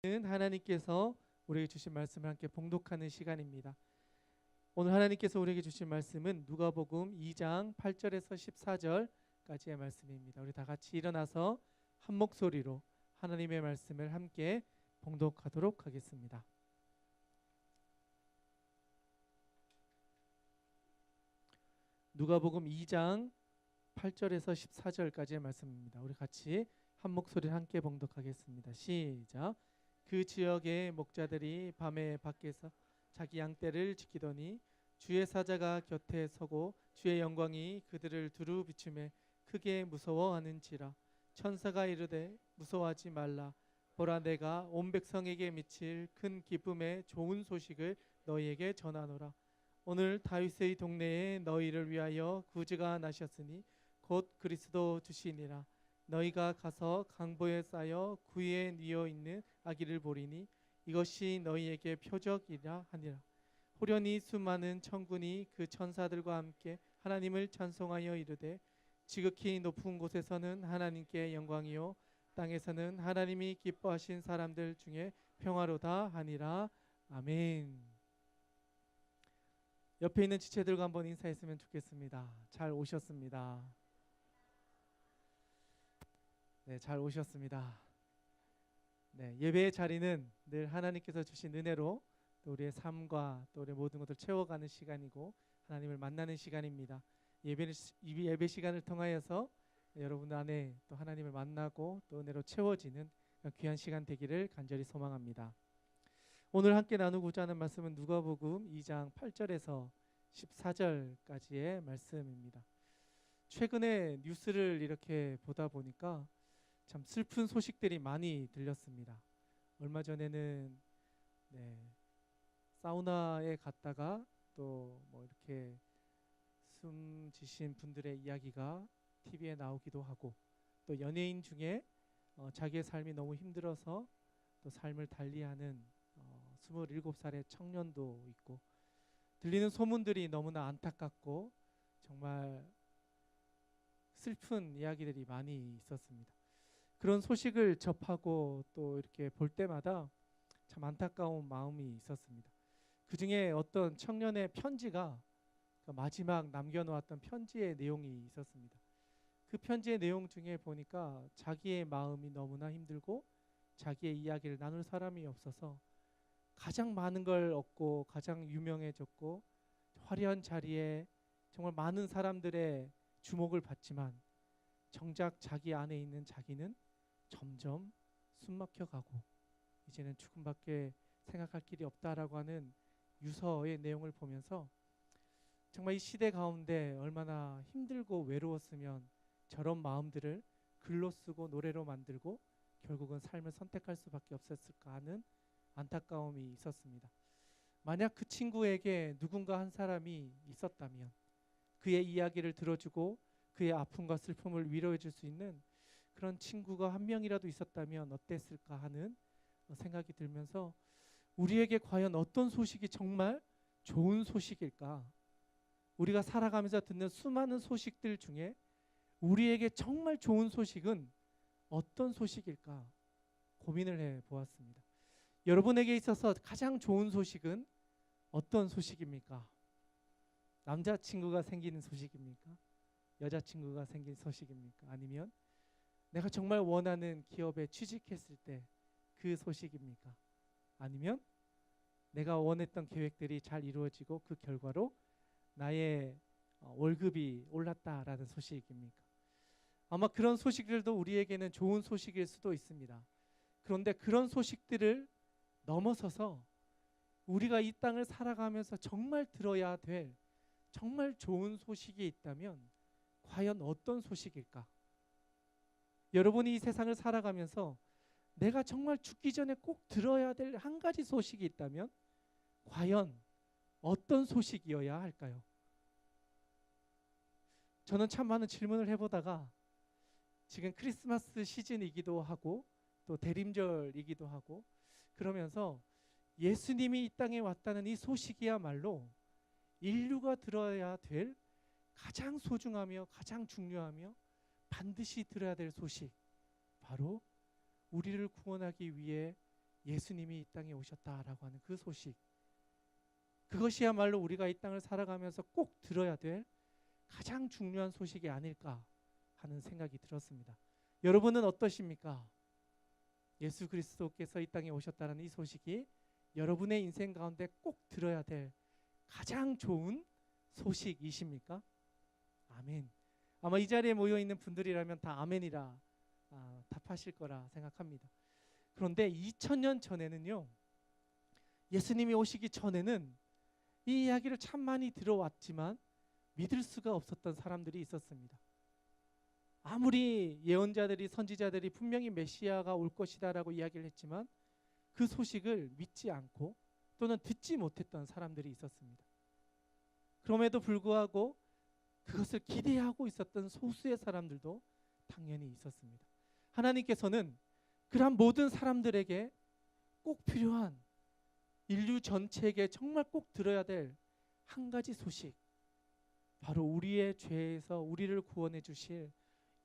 하나님께서 우리에게 주신 말씀을 함께 봉독하는 시간입니다. 오늘 하나님께서 우리에게 주신 말씀은 누가복음 2장 8절에서 14절까지의 말씀입니다. 우리 다 같이 일어나서 한 목소리로 하나님의 말씀을 함께 봉독하도록 하겠습니다. 누가복음 2장 8절에서 14절까지의 말씀입니다. 우리 같이 한 목소리 함께 봉독하겠습니다. 시작. 그 지역의 목자들이 밤에 밖에서 자기 양떼를 지키더니 주의 사자가 곁에 서고 주의 영광이 그들을 두루 비추매 크게 무서워하는지라. 천사가 이르되 무서워하지 말라. 보라, 내가 온 백성에게 미칠 큰 기쁨의 좋은 소식을 너희에게 전하노라. 오늘 다윗의 동네에 너희를 위하여 구주가 나셨으니 곧 그리스도 주시니라. 너희가 가서 강보에 쌓여 구유에 뉘어 있는 아기를 보리니 이것이 너희에게 표적이라 하니라. 호련히 수많은 천군이 그 천사들과 함께 하나님을 찬송하여 이르되 지극히 높은 곳에서는 하나님께 영광이요 땅에서는 하나님이 기뻐하신 사람들 중에 평화로다 하니라. 아멘. 옆에 있는 지체들과 한번 인사했으면 좋겠습니다. 잘 오셨습니다. 네, 잘 오셨습니다. 네, 예배의 자리는 늘 하나님께서 주신 은혜로 또 우리의 삶과 또 우리의 모든 것을 채워가는 시간이고 하나님을 만나는 시간입니다. 예배 시간을 통하여서 여러분 안에 또 하나님을 만나고 또 은혜로 채워지는 귀한 시간 되기를 간절히 소망합니다. 오늘 함께 나누고자 하는 말씀은 누가복음 2장 8절에서 14절까지의 말씀입니다. 최근에 뉴스를 이렇게 보다 보니까 참 슬픈 소식들이 많이 들렸습니다. 얼마 전에는 사우나에 갔다가 또 뭐 이렇게 숨지신 분들의 이야기가 TV에 나오기도 하고, 또 연예인 중에 자기의 삶이 너무 힘들어서 또 삶을 달리하는 27살의 청년도 있고, 들리는 소문들이 너무나 안타깝고 정말 슬픈 이야기들이 많이 있었습니다. 그런 소식을 접하고 또 이렇게 볼 때마다 참 안타까운 마음이 있었습니다. 그 중에 어떤 청년의 편지가 마지막 남겨놓았던 편지의 내용이 있었습니다. 그 편지의 내용 중에 보니까 자기의 마음이 너무나 힘들고 자기의 이야기를 나눌 사람이 없어서 가장 많은 걸 얻고 가장 유명해졌고 화려한 자리에 정말 많은 사람들의 주목을 받지만 정작 자기 안에 있는 자기는 점점 숨막혀가고 이제는 죽음밖에 생각할 길이 없다라고 하는 유서의 내용을 보면서 정말 이 시대 가운데 얼마나 힘들고 외로웠으면 저런 마음들을 글로 쓰고 노래로 만들고 결국은 삶을 선택할 수밖에 없었을까 하는 안타까움이 있었습니다. 만약 그 친구에게 누군가 한 사람이 있었다면, 그의 이야기를 들어주고 그의 아픔과 슬픔을 위로해 줄 수 있는 그런 친구가 한 명이라도 있었다면 어땠을까 하는 생각이 들면서 우리에게 과연 어떤 소식이 정말 좋은 소식일까? 우리가 살아가면서 듣는 수많은 소식들 중에 우리에게 정말 좋은 소식은 어떤 소식일까? 고민을 해보았습니다. 여러분에게 있어서 가장 좋은 소식은 어떤 소식입니까? 남자친구가 생기는 소식입니까? 여자친구가 생긴 소식입니까? 아니면 내가 정말 원하는 기업에 취직했을 때 그 소식입니까? 아니면 내가 원했던 계획들이 잘 이루어지고 그 결과로 나의 월급이 올랐다라는 소식입니까? 아마 그런 소식들도 우리에게는 좋은 소식일 수도 있습니다. 그런데 그런 소식들을 넘어서서 우리가 이 땅을 살아가면서 정말 들어야 될 정말 좋은 소식이 있다면 과연 어떤 소식일까? 여러분이 이 세상을 살아가면서 내가 정말 죽기 전에 꼭 들어야 될 한 가지 소식이 있다면 과연 어떤 소식이어야 할까요? 저는 참 많은 질문을 해보다가 지금 크리스마스 시즌이기도 하고 또 대림절이기도 하고 그러면서 예수님이 이 땅에 왔다는 이 소식이야말로 인류가 들어야 될 가장 소중하며 가장 중요하며 반드시 들어야 될 소식, 바로 우리를 구원하기 위해 예수님이 이 땅에 오셨다라고 하는 그 소식, 그것이야말로 우리가 이 땅을 살아가면서 꼭 들어야 될 가장 중요한 소식이 아닐까 하는 생각이 들었습니다. 여러분은 어떠십니까? 예수 그리스도께서 이 땅에 오셨다는 이 소식이 여러분의 인생 가운데 꼭 들어야 될 가장 좋은 소식이십니까? 아멘. 아마 이 자리에 모여 있는 분들이라면 다 아멘이라 답하실 거라 생각합니다. 그런데 2000년 전에는요, 예수님이 오시기 전에는 이 이야기를 참 많이 들어왔지만 믿을 수가 없었던 사람들이 있었습니다. 아무리 예언자들이, 선지자들이 분명히 메시아가 올 것이다라고 이야기를 했지만 그 소식을 믿지 않고 또는 듣지 못했던 사람들이 있었습니다. 그럼에도 불구하고 그것을 기대하고 있었던 소수의 사람들도 당연히 있었습니다. 하나님께서는 그러한 모든 사람들에게 꼭 필요한, 인류 전체에게 정말 꼭 들어야 될 한 가지 소식, 바로 우리의 죄에서 우리를 구원해 주실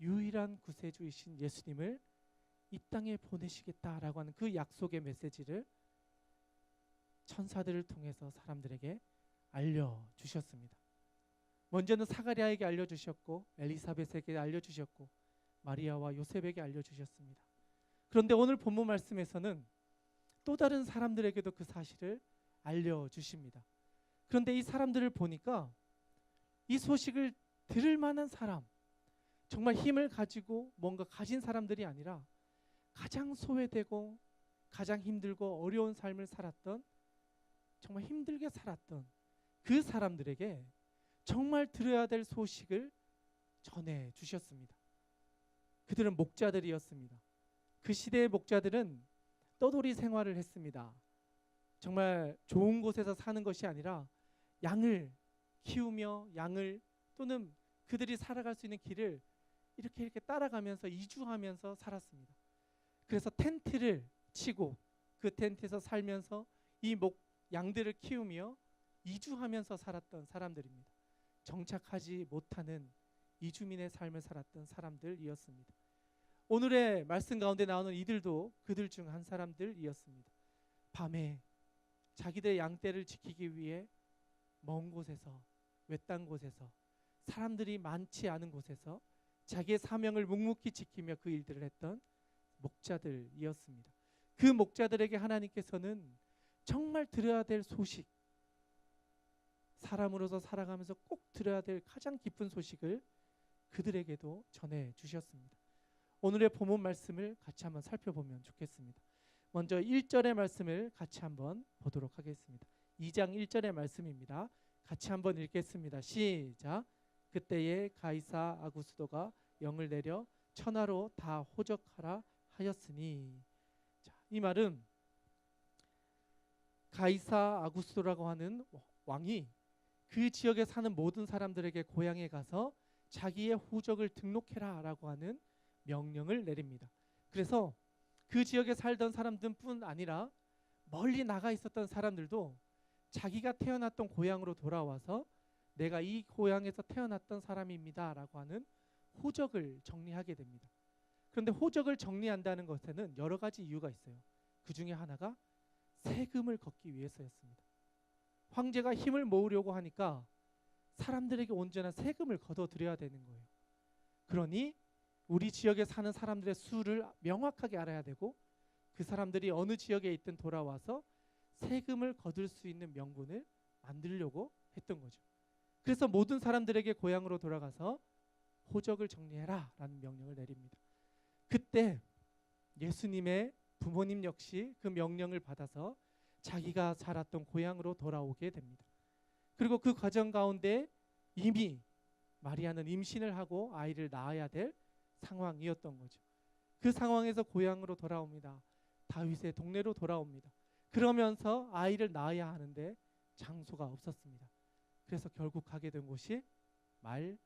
유일한 구세주이신 예수님을 이 땅에 보내시겠다라고 하는 그 약속의 메시지를 천사들을 통해서 사람들에게 알려주셨습니다. 먼저는 사가랴에게 알려주셨고, 엘리사벳에게 알려주셨고, 마리아와 요셉에게 알려주셨습니다. 그런데 오늘 본문 말씀에서는 또 다른 사람들에게도 그 사실을 알려주십니다. 그런데 이 사람들을 보니까 이 소식을 들을 만한 사람, 정말 힘을 가지고 뭔가 가진 사람들이 아니라 가장 소외되고 가장 힘들고 어려운 삶을 살았던, 정말 힘들게 살았던 그 사람들에게 정말 들어야 될 소식을 전해 주셨습니다. 그들은 목자들이었습니다. 그 시대의 목자들은 떠돌이 생활을 했습니다. 정말 좋은 곳에서 사는 것이 아니라 양을 키우며 양을, 또는 그들이 살아갈 수 있는 길을 이렇게 따라가면서 이주하면서 살았습니다. 그래서 텐트를 치고 그 텐트에서 살면서 이 양들을 키우며 이주하면서 살았던 사람들입니다. 정착하지 못하는 이주민의 삶을 살았던 사람들이었습니다. 오늘의 말씀 가운데 나오는 이들도 그들 중 한 사람들이었습니다. 밤에 자기들의 양떼를 지키기 위해 먼 곳에서, 외딴 곳에서, 사람들이 많지 않은 곳에서 자기의 사명을 묵묵히 지키며 그 일들을 했던 목자들이었습니다. 그 목자들에게 하나님께서는 정말 들어야 될 소식, 사람으로서 살아가면서 꼭 들어야 될 가장 깊은 소식을 그들에게도 전해 주셨습니다. 오늘의 본문 말씀을 같이 한번 살펴보면 좋겠습니다. 먼저 1절의 말씀을 같이 한번 보도록 하겠습니다. 2장 1절의 말씀입니다. 같이 한번 읽겠습니다. 시작. 그때에 가이사 아구스도가 영을 내려 천하로 다 호적하라 하였으니. 자, 이 말은 가이사 아구스도라고 하는 왕이 그 지역에 사는 모든 사람들에게 고향에 가서 자기의 후적을 등록해라라고 하는 명령을 내립니다. 그래서 그 지역에 살던 사람들뿐 아니라 멀리 나가 있었던 사람들도 자기가 태어났던 고향으로 돌아와서 내가 이 고향에서 태어났던 사람입니다라고 하는 호적을 정리하게 됩니다. 그런데 호적을 정리한다는 것에는 여러 가지 이유가 있어요. 그 중에 하나가 세금을 걷기 위해서였습니다. 황제가 힘을 모으려고 하니까 사람들에게 온전한 세금을 걷어들여야 되는 거예요. 그러니 우리 지역에 사는 사람들의 수를 명확하게 알아야 되고, 그 사람들이 어느 지역에 있든 돌아와서 세금을 거둘 수 있는 명분을 만들려고 했던 거죠. 그래서 모든 사람들에게 고향으로 돌아가서 호적을 정리해라 라는 명령을 내립니다. 그때 예수님의 부모님 역시 그 명령을 받아서 자기가 살았던 고향으로 돌아오게 됩니다. 그리고 그 과정 가운데 이미 마리아는 임신을 하고 아이를 낳아야 될 상황이었던 거죠. 그 상황에서 고향으로 돌아옵니다. 다윗의 동네로 돌아옵니다. 그러면서 아이를 낳아야 하는데 장소가 없었습니다. 그래서 결국 가게 된 곳이 말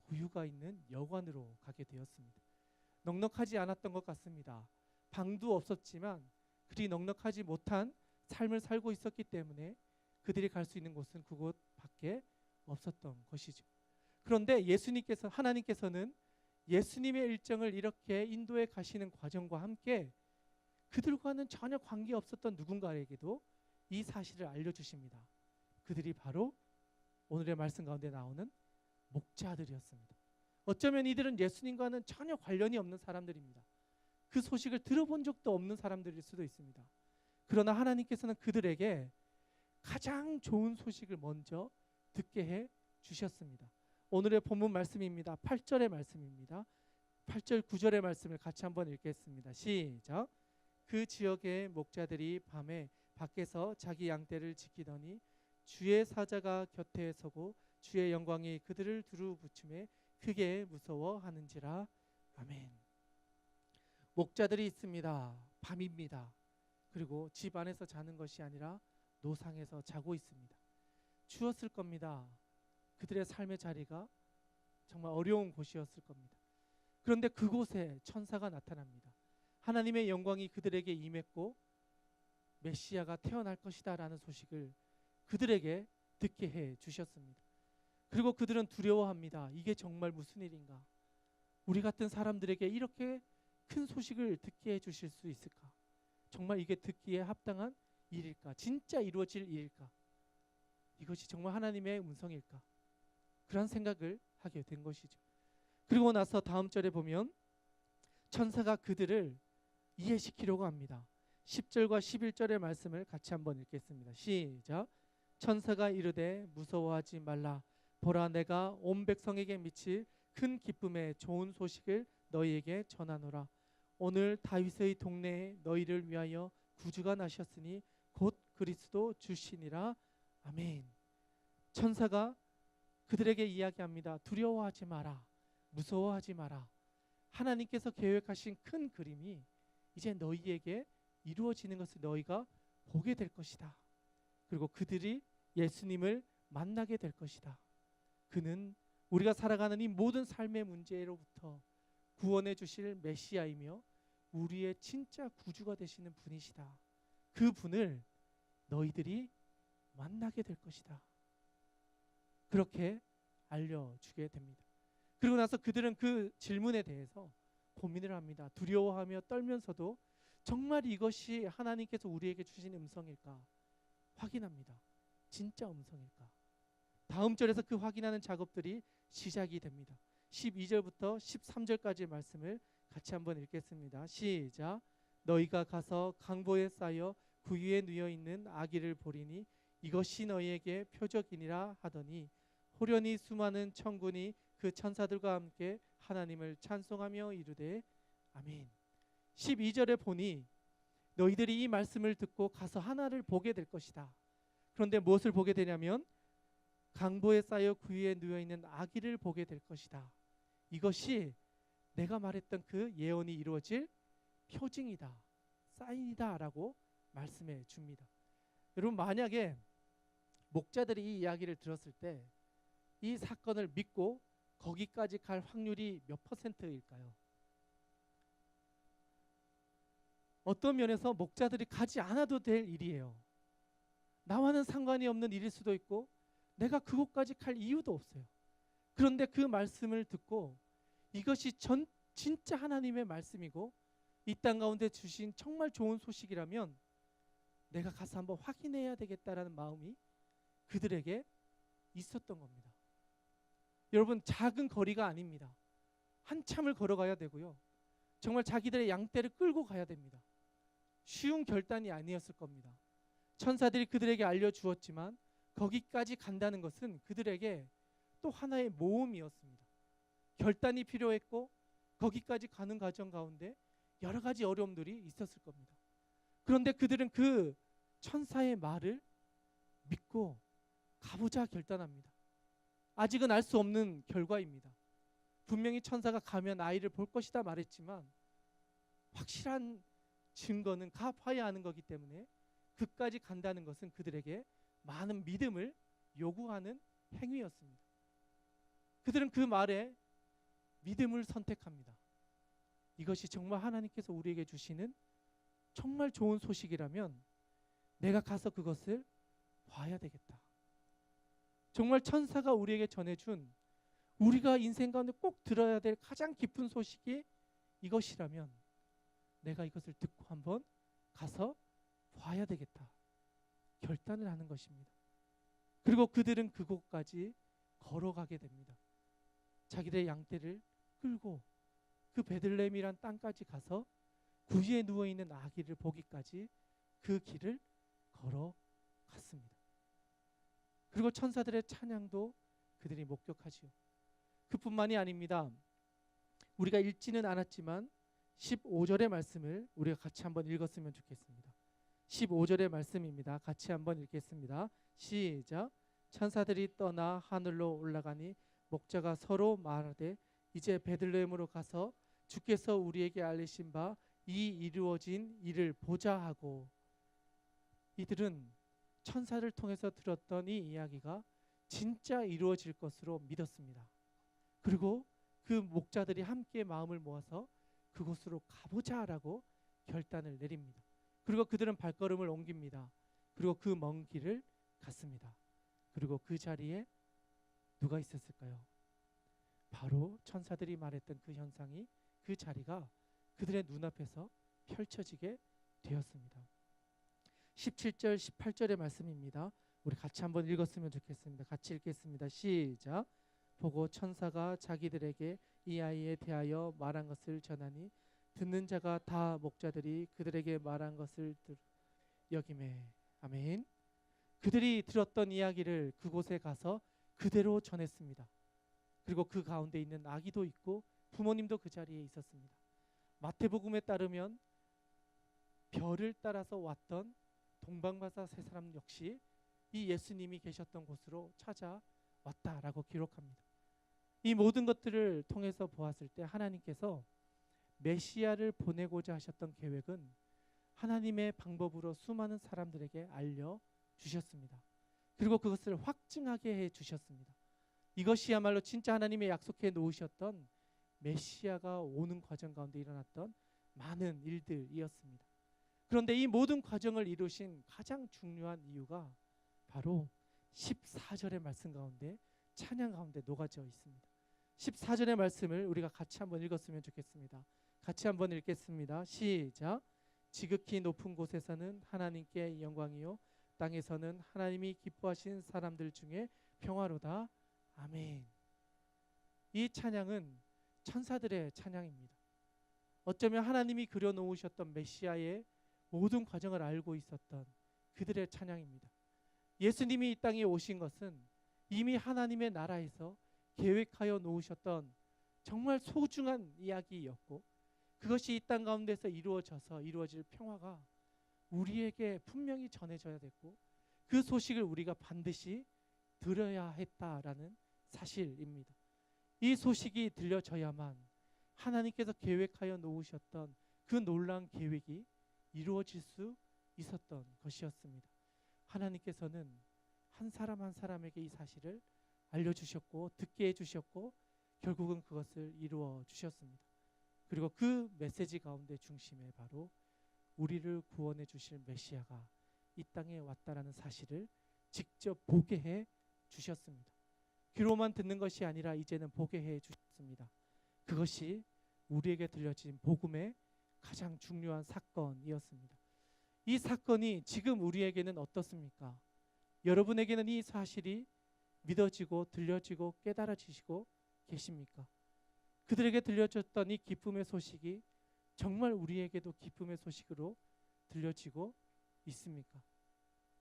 구유가 있는 여관으로 가게 되었습니다. 넉넉하지 않았던 것 같습니다. 방도 없었지만 그리 넉넉하지 못한 삶을 살고 있었기 때문에 그들이 갈 수 있는 곳은 그곳밖에 없었던 것이죠. 그런데 하나님께서는 예수님의 일정을 이렇게 인도에 가시는 과정과 함께 그들과는 전혀 관계없었던 누군가에게도 이 사실을 알려주십니다. 그들이 바로 오늘의 말씀 가운데 나오는 목자들이었습니다. 어쩌면 이들은 예수님과는 전혀 관련이 없는 사람들입니다. 그 소식을 들어본 적도 없는 사람들일 수도 있습니다. 그러나 하나님께서는 그들에게 가장 좋은 소식을 먼저 듣게 해 주셨습니다. 오늘의 본문 말씀입니다. 8절의 말씀입니다. 8절 9절의 말씀을 같이 한번 읽겠습니다. 시작. 그 지역의 목자들이 밤에 밖에서 자기 양떼를 지키더니 주의 사자가 곁에 서고 주의 영광이 그들을 두루 붙음에 크게 무서워하는지라. 아멘. 목자들이 있습니다. 밤입니다. 그리고 집 안에서 자는 것이 아니라 노상에서 자고 있습니다. 추웠을 겁니다. 그들의 삶의 자리가 정말 어려운 곳이었을 겁니다. 그런데 그곳에 천사가 나타납니다. 하나님의 영광이 그들에게 임했고 메시아가 태어날 것이다 라는 소식을 그들에게 듣게 해 주셨습니다. 그리고 그들은 두려워합니다. 이게 정말 무슨 일인가? 우리 같은 사람들에게 이렇게 큰 소식을 듣게 해 주실 수 있을까? 정말 이게 듣기에 합당한 일일까? 진짜 이루어질 일일까? 이것이 정말 하나님의 음성일까? 그런 생각을 하게 된 것이죠. 그리고 나서 다음 절에 보면 천사가 그들을 이해시키려고 합니다. 10절과 11절의 말씀을 같이 한번 읽겠습니다. 시작. 천사가 이르되 무서워하지 말라. 보라, 내가 온 백성에게 미칠 큰 기쁨의 좋은 소식을 너희에게 전하노라. 오늘 다윗의 동네에 너희를 위하여 구주가 나셨으니 곧 그리스도 주시니라. 아멘. 천사가 그들에게 이야기합니다. 두려워하지 마라. 무서워하지 마라. 하나님께서 계획하신 큰 그림이 이제 너희에게 이루어지는 것을 너희가 보게 될 것이다. 그리고 그들이 예수님을 만나게 될 것이다. 그는 우리가 살아가는 이 모든 삶의 문제로부터 구원해 주실 메시아이며 우리의 진짜 구주가 되시는 분이시다. 그 분을 너희들이 만나게 될 것이다. 그렇게 알려주게 됩니다. 그리고 나서 그들은 그 질문에 대해서 고민을 합니다. 두려워하며 떨면서도 정말 이것이 하나님께서 우리에게 주신 음성일까 확인합니다. 진짜 음성일까? 다음 절에서 그 확인하는 작업들이 시작이 됩니다. 12절부터 13절까지의 말씀을 같이 한번 읽겠습니다. 시작. 너희가 가서 강보에 쌓여 그 위에 누워 있는 아기를 보리니 이것이 너희에게 표적이니라 하더니 호련히 수많은 천군이 그 천사들과 함께 하나님을 찬송하며 이르되 아멘. 12절에 보니 너희들이 이 말씀을 듣고 가서 하나를 보게 될 것이다. 그런데 무엇을 보게 되냐면 강보에 쌓여 그 위에 누워 있는 아기를 보게 될 것이다. 이것이 내가 말했던 그 예언이 이루어질 표징이다, 사인이다 라고 말씀해 줍니다. 여러분, 만약에 목자들이 이 이야기를 들었을 때 이 사건을 믿고 거기까지 갈 확률이 몇 %일까요? 어떤 면에서 목자들이 가지 않아도 될 일이에요. 나와는 상관이 없는 일일 수도 있고 내가 그곳까지 갈 이유도 없어요. 그런데 그 말씀을 듣고 이것이 진짜 하나님의 말씀이고 이 땅 가운데 주신 정말 좋은 소식이라면 내가 가서 한번 확인해야 되겠다라는 마음이 그들에게 있었던 겁니다. 여러분, 작은 거리가 아닙니다. 한참을 걸어가야 되고요. 정말 자기들의 양떼를 끌고 가야 됩니다. 쉬운 결단이 아니었을 겁니다. 천사들이 그들에게 알려주었지만 거기까지 간다는 것은 그들에게 또 하나의 모험이었습니다. 결단이 필요했고 거기까지 가는 과정 가운데 여러 가지 어려움들이 있었을 겁니다. 그런데 그들은 그 천사의 말을 믿고 가보자 결단합니다. 아직은 알 수 없는 결과입니다. 분명히 천사가 가면 아이를 볼 것이다 말했지만 확실한 증거는 가봐야 하는 거기 때문에 그까지 간다는 것은 그들에게 많은 믿음을 요구하는 행위였습니다. 그들은 그 말에 믿음을 선택합니다. 이것이 정말 하나님께서 우리에게 주시는 정말 좋은 소식이라면 내가 가서 그것을 봐야 되겠다. 정말 천사가 우리에게 전해준 우리가 인생 가운데 꼭 들어야 될 가장 깊은 소식이 이것이라면 내가 이것을 듣고 한번 가서 봐야 되겠다 결단을 하는 것입니다. 그리고 그들은 그곳까지 걸어가게 됩니다. 자기들의 양떼를 끌고 그 베들레헴이란 땅까지 가서 구유에 누워있는 아기를 보기까지 그 길을 걸어갔습니다. 그리고 천사들의 찬양도 그들이 목격하지요. 그뿐만이 아닙니다. 우리가 읽지는 않았지만 15절의 말씀을 우리가 같이 한번 읽었으면 좋겠습니다. 15절의 말씀입니다. 같이 한번 읽겠습니다. 시작. 천사들이 떠나 하늘로 올라가니 목자가 서로 말하되 이제 베들레헴으로 가서 주께서 우리에게 알리신 바 이 이루어진 일을 보자 하고, 이들은 천사를 통해서 들었던 이 이야기가 진짜 이루어질 것으로 믿었습니다. 그리고 그 목자들이 함께 마음을 모아서 그곳으로 가보자라고 결단을 내립니다. 그리고 그들은 발걸음을 옮깁니다. 그리고 그 먼 길을 갔습니다. 그리고 그 자리에 누가 있었을까요? 바로 천사들이 말했던 그 현상이, 그 자리가 그들의 눈앞에서 펼쳐지게 되었습니다. 17절 18절의 말씀입니다. 우리 같이 한번 읽었으면 좋겠습니다. 같이 읽겠습니다. 시작. 보고 천사가 자기들에게 이 아이에 대하여 말한 것을 전하니 듣는 자가 다 목자들이 그들에게 말한 것을 여기매. 아멘. 그들이 들었던 이야기를 그곳에 가서 그대로 전했습니다. 그리고 그 가운데 있는 아기도 있고 부모님도 그 자리에 있었습니다. 마태복음에 따르면 별을 따라서 왔던 동방바사 세 사람 역시 이 예수님이 계셨던 곳으로 찾아왔다라고 기록합니다. 이 모든 것들을 통해서 보았을 때 하나님께서 메시아를 보내고자 하셨던 계획은 하나님의 방법으로 수많은 사람들에게 알려주셨습니다. 그리고 그것을 확증하게 해주셨습니다. 이것이야말로 진짜 하나님의 약속해 놓으셨던 메시아가 오는 과정 가운데 일어났던 많은 일들이었습니다. 그런데 이 모든 과정을 이루신 가장 중요한 이유가 바로 14절의 말씀 가운데, 찬양 가운데 녹아져 있습니다. 14절의 말씀을 우리가 같이 한번 읽었으면 좋겠습니다. 같이 한번 읽겠습니다. 시작. 지극히 높은 곳에서는 하나님께 영광이요 땅에서는 하나님이 기뻐하신 사람들 중에 평화로다. 아멘. 이 찬양은 천사들의 찬양입니다. 어쩌면 하나님이 그려놓으셨던 메시아의 모든 과정을 알고 있었던 그들의 찬양입니다. 예수님이 이 땅에 오신 것은 이미 하나님의 나라에서 계획하여 놓으셨던 정말 소중한 이야기였고, 그것이 이 땅 가운데서 이루어질 평화가 우리에게 분명히 전해져야 됐고, 그 소식을 우리가 반드시 들어야 했다라는 사실입니다. 이 소식이 들려져야만 하나님께서 계획하여 놓으셨던 그 놀라운 계획이 이루어질 수 있었던 것이었습니다. 하나님께서는 한 사람 한 사람에게 이 사실을 알려주셨고 듣게 해주셨고 결국은 그것을 이루어 주셨습니다. 그리고 그 메시지 가운데 중심에 바로 우리를 구원해 주실 메시아가 이 땅에 왔다라는 사실을 직접 보게 해 주셨습니다. 귀로만 듣는 것이 아니라 이제는 보게 해 주셨습니다. 그것이 우리에게 들려진 복음의 가장 중요한 사건이었습니다. 이 사건이 지금 우리에게는 어떻습니까? 여러분에게는 이 사실이 믿어지고 들려지고 깨달아지시고 계십니까? 그들에게 들려졌던 이 기쁨의 소식이 정말 우리에게도 기쁨의 소식으로 들려지고 있습니까?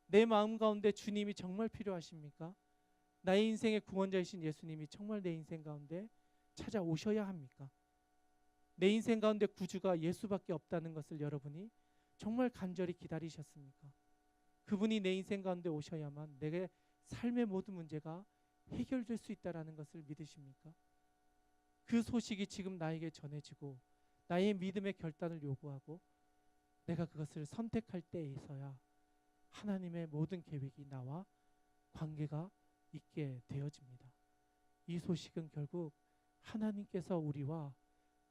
내 마음 가운데 주님이 정말 필요하십니까? 나의 인생의 구원자이신 예수님이 정말 내 인생 가운데 찾아오셔야 합니까? 내 인생 가운데 구주가 예수밖에 없다는 것을 여러분이 정말 간절히 기다리셨습니까? 그분이 내 인생 가운데 오셔야만 내게 삶의 모든 문제가 해결될 수 있다는 것을 믿으십니까? 그 소식이 지금 나에게 전해지고 나의 믿음의 결단을 요구하고 내가 그것을 선택할 때에서야 하나님의 모든 계획이 나와 관계가 있게 되어집니다. 이 소식은 결국 하나님께서 우리와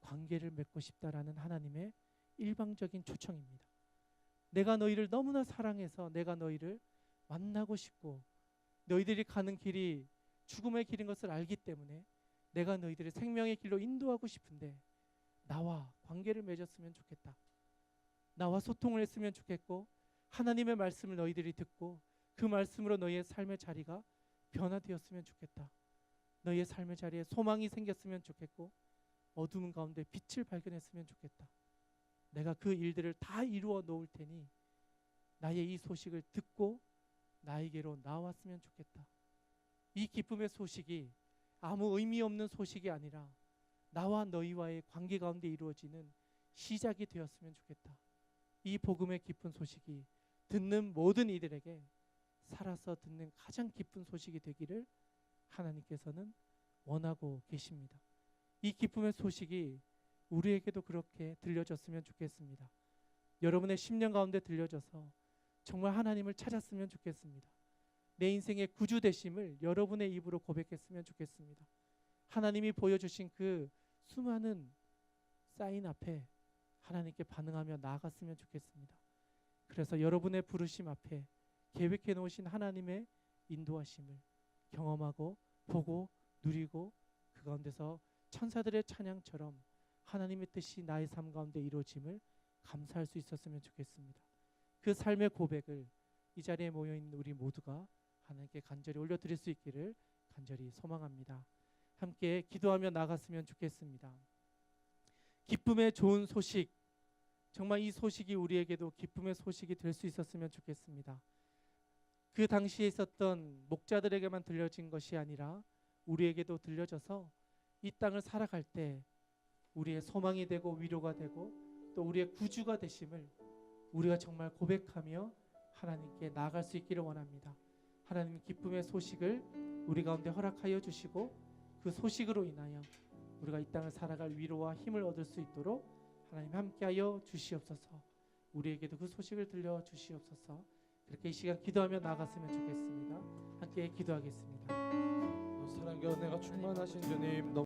관계를 맺고 싶다라는 하나님의 일방적인 초청입니다. 내가 너희를 너무나 사랑해서 내가 너희를 만나고 싶고 너희들이 가는 길이 죽음의 길인 것을 알기 때문에 내가 너희들을 생명의 길로 인도하고 싶은데 나와 관계를 맺었으면 좋겠다. 나와 소통을 했으면 좋겠고, 하나님의 말씀을 너희들이 듣고 그 말씀으로 너희의 삶의 자리가 변화되었으면 좋겠다. 너희의 삶의 자리에 소망이 생겼으면 좋겠고, 어둠 가운데 빛을 발견했으면 좋겠다. 내가 그 일들을 다 이루어 놓을 테니 나의 이 소식을 듣고 나에게로 나왔으면 좋겠다. 이 기쁨의 소식이 아무 의미 없는 소식이 아니라 나와 너희와의 관계 가운데 이루어지는 시작이 되었으면 좋겠다. 이 복음의 기쁜 소식이 듣는 모든 이들에게 살아서 듣는 가장 기쁜 소식이 되기를 하나님께서는 원하고 계십니다. 이 기쁨의 소식이 우리에게도 그렇게 들려졌으면 좋겠습니다. 여러분의 10년 가운데 들려져서 정말 하나님을 찾았으면 좋겠습니다. 내 인생의 구주 되심을 여러분의 입으로 고백했으면 좋겠습니다. 하나님이 보여주신 그 수많은 사인 앞에 하나님께 반응하며 나아갔으면 좋겠습니다. 그래서 여러분의 부르심 앞에 계획해 놓으신 하나님의 인도하심을 경험하고 보고 누리고 그 가운데서 천사들의 찬양처럼 하나님의 뜻이 나의 삶 가운데 이루어짐을 감사할 수 있었으면 좋겠습니다. 그 삶의 고백을 이 자리에 모여있는 우리 모두가 하나님께 간절히 올려드릴 수 있기를 간절히 소망합니다. 함께 기도하며 나갔으면 좋겠습니다. 기쁨의 좋은 소식, 정말 이 소식이 우리에게도 기쁨의 소식이 될 수 있었으면 좋겠습니다. 그 당시에 있었던 목자들에게만 들려진 것이 아니라 우리에게도 들려져서 이 땅을 살아갈 때 우리의 소망이 되고 위로가 되고 또 우리의 구주가 되심을 우리가 정말 고백하며 하나님께 나아갈 수 있기를 원합니다. 하나님 기쁨의 소식을 우리 가운데 허락하여 주시고 그 소식으로 인하여 우리가 이 땅을 살아갈 위로와 힘을 얻을 수 있도록 하나님 함께하여 주시옵소서. 우리에게도 그 소식을 들려 주시옵소서. 그렇게 이 시간 기도하며 나갔으면 좋겠습니다. 함께 기도하겠습니다. 사랑과 은혜가 충만하신 주님,